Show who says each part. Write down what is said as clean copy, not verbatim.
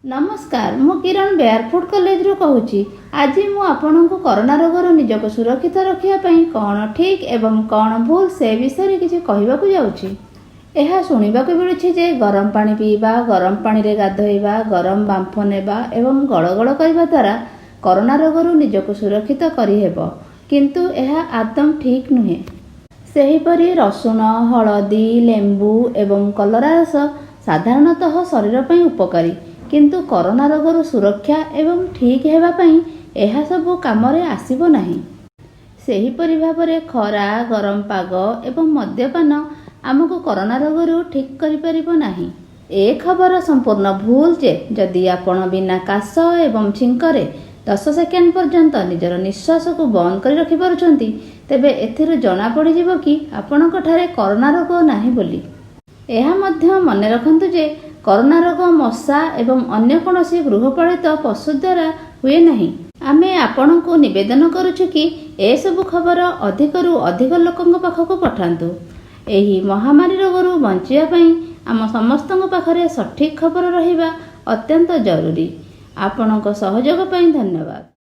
Speaker 1: नमस्कार मु किरण barefoot college रू कहूची। आज मु आपनकु कोरोना रोगर निजक सुरक्षित रखिया पई कौन ठीक एवं कौन भूल से विषय किसी कहवाकू जाउची। यह शुणवाक मिलूँ जे गरम पानी पीवा, गरम पानी रे गाधोइबा, गरम बांफ नेबा एवं गड़गड़ करने द्वारा कोरोना रोगर निजक सुरक्षित करिहेब, किंतु यह आदम ठीक नुहे। सेहीपरि रसुण, हलदी, लेंबू एवं कलरा रस साधारणतः शरीर पर उपकारी, किंतु कोरोना रोगर सुरक्षा एवं ठीक हेबा पई एहा सबु कामरे आसीबो नाही। सेहीपरि भाबरे खरा, गरम पाग एवं मद्यपान आमको कोरोना रोगर ठीक करि परिबो नाही। ए खबर संपूर्ण भूल जे जदि आपण बिना काश एवं छिंकरे 10 सेकेंड पर्यंत निजर निश्वास को बंद कर रखि पारुछंती, तेबे एथिरु जना पड़ी जिवो कि आपणक ठारे कोरोना रोग नाही बोली। एहा मध्य मने रखंतु जे कोरोना रोग मशा एवं अन्य कोनोसी गृहपालित पशु द्वारा हुए नहीं। आमे आपणको निवेदन करूछु कि ए सब खबर अधिकरु अधिक लोकंक पाखको पठांतु। एही महामारी रोगरु बंचिया पई आम समस्तଙ୍କ पाखरे सठिक खबर रहिबा अत्यंत जरूरी। आपणको सहयोग पई धन्यवाद।